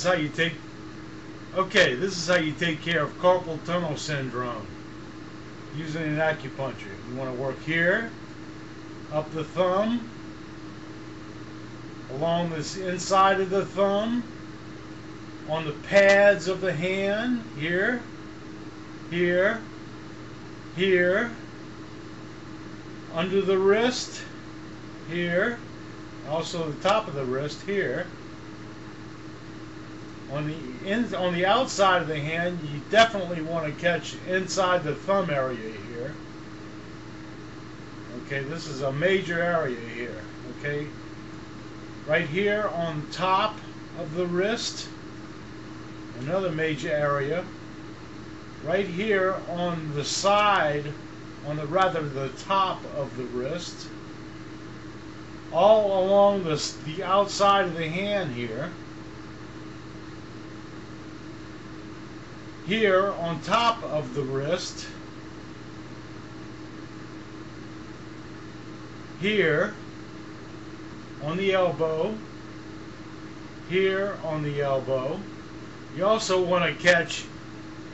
is how you take care of carpal tunnel syndrome using an acupuncture. You want to work here, up the thumb, along this inside of the thumb, on the pads of the hand, here, here, here, under the wrist, here, also the top of the wrist, here. On the outside of the hand, you definitely want to catch inside the thumb area here. Okay, this is a major area here. Okay, right here on top of the wrist, another major area. Right here on the side, the top of the wrist, all along the outside of the hand here. Here on top of the wrist, here on the elbow, here on the elbow. You also want to catch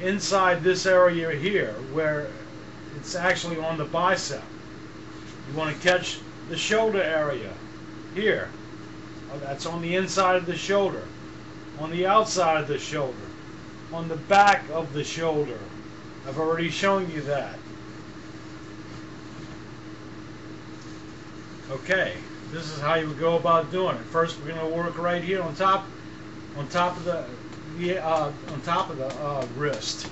inside this area here where it's actually on the bicep. You want to catch the shoulder area here. That's on the inside of the shoulder, on the outside of the shoulder, on the back of the shoulder. I've already shown you that. Okay, this is how you would go about doing it. First, we're going to work right here on top of the wrist.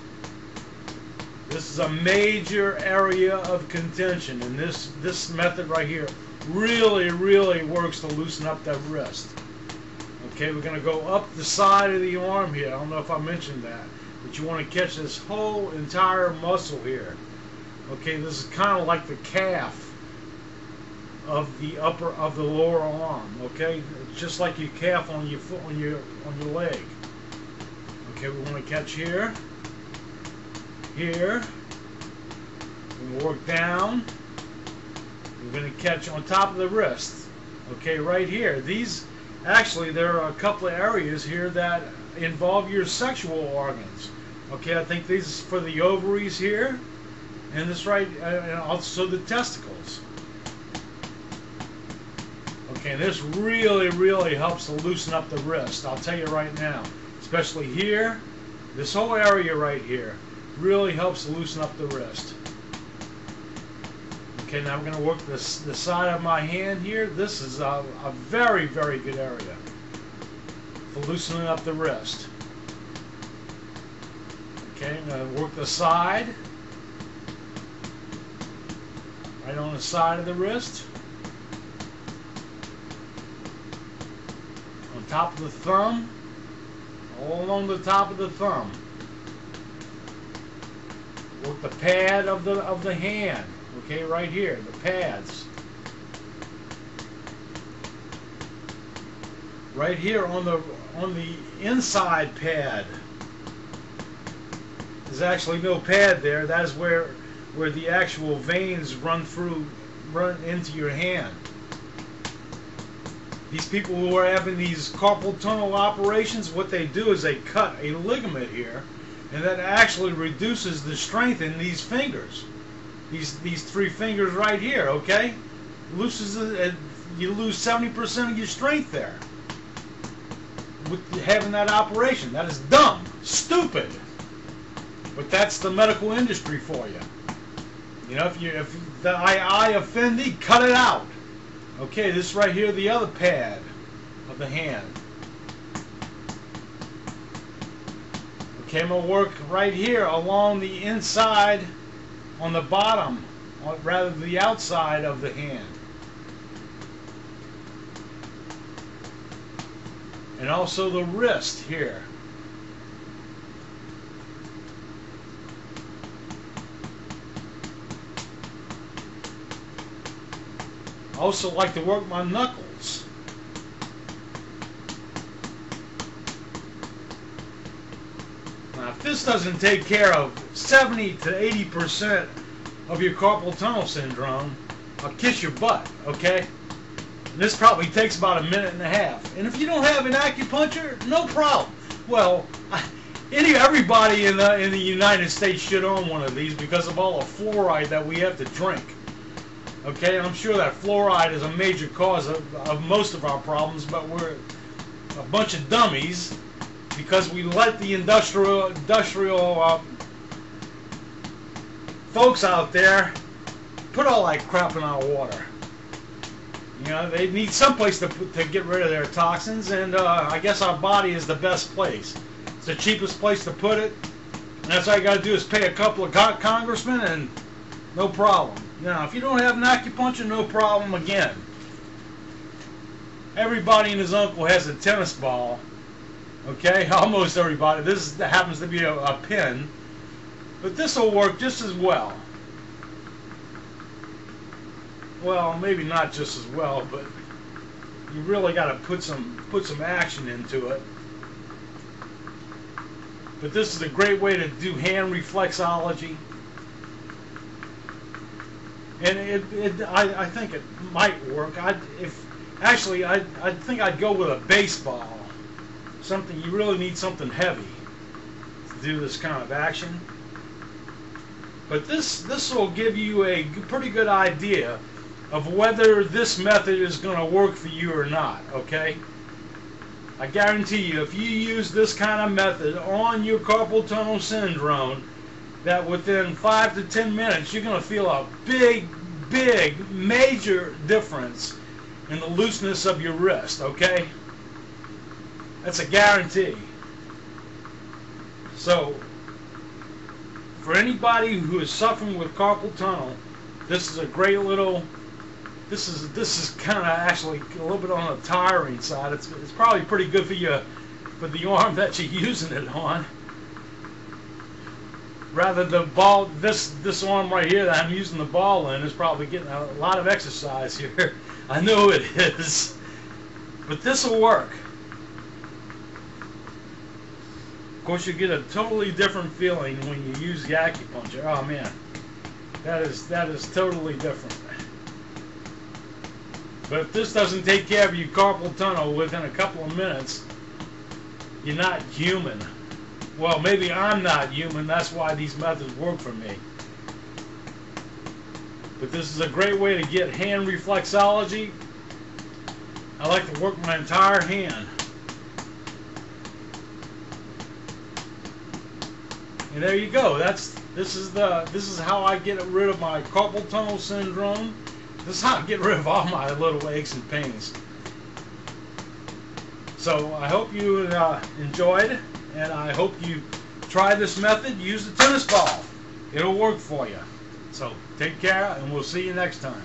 This is a major area of contention, and this method right here really works to loosen up that wrist. Okay, we're going to go up the side of the arm here. I don't know if I mentioned that, but you want to catch this whole entire muscle here. Okay, this is kind of like the calf of the lower arm. Okay, it's just like your calf on your foot, on your leg. Okay, we want to catch here, here. We're going to work down. We're going to catch on top of the wrist. Okay, right here. Actually, there are a couple of areas here that involve your sexual organs. Okay, I think these is for the ovaries here, and and also the testicles. Okay, this really helps to loosen up the wrist. I'll tell you right now, especially here, this whole area right here really helps to loosen up the wrist. Okay, now I'm going to work the side of my hand here. This is a very good area for loosening up the wrist. Okay, I'm going to work the side, right on the side of the wrist, on top of the thumb, all along the top of the thumb. Work the pad of the hand. Okay, right here, the pads. Right here on the inside pad. There's actually no pad there. That is where the actual veins run into your hand. These people who are having these carpal tunnel operations, what they do is they cut a ligament here, and that actually reduces the strength in these fingers. These three fingers right here, okay? You lose 70% of your strength there with having that operation. That is dumb, stupid. But that's the medical industry for you. You know, if the eye offend thee, cut it out. Okay, this right here, the other pad of the hand. Okay, I'm gonna work right here along the inside, on the bottom, or rather the outside of the hand. And also the wrist here. I also like to work my knuckles. Now, if this doesn't take care of 70 to 80% of your carpal tunnel syndrome, I'll kiss your butt, okay? And this probably takes about a minute and a half. And if you don't have an acupuncture, no problem. Well, everybody in the United States should own one of these because of all the fluoride that we have to drink. Okay, I'm sure that fluoride is a major cause of most of our problems, but we're a bunch of dummies because we let the industrial folks out there put all that crap in our water. You know, they need some place to get rid of their toxins, and I guess our body is the best place. It's the cheapest place to put it, and that's all you got to do is pay a couple of congressmen, and no problem. Now, if you don't have an acupuncture, no problem again. Everybody and his uncle has a tennis ball. Okay, almost everybody. This happens to be a pin, but this will work just as well. Well, maybe not just as well, but you really got to put some action into it. But this is a great way to do hand reflexology, and I think it might work. I think I'd go with a baseball. Something you really need something heavy to do this kind of action. But this will give you a pretty good idea of whether this method is going to work for you or not, okay? I guarantee you, if you use this kind of method on your carpal tunnel syndrome, that within 5 to 10 minutes, you're going to feel a big, major difference in the looseness of your wrist, okay? That's a guarantee. So, for anybody who is suffering with carpal tunnel, this is a great little. This is kind of actually a little bit on the tiring side. It's probably pretty good for you, for the arm that you're using it on. Rather the ball, this arm right here that I'm using the ball in is probably getting a lot of exercise here. I know it is, but this will work. Of course, you get a totally different feeling when you use the acupuncture. Oh man, that is totally different. But if this doesn't take care of your carpal tunnel within a couple of minutes, you're not human. Well, maybe I'm not human. That's why these methods work for me. But this is a great way to get hand reflexology. I like to work my entire hand. And there you go. This is how I get rid of my carpal tunnel syndrome. This is how I get rid of all my little aches and pains. So I hope you enjoyed, and I hope you try this method. Use the tennis ball. It'll work for you. So take care, and we'll see you next time.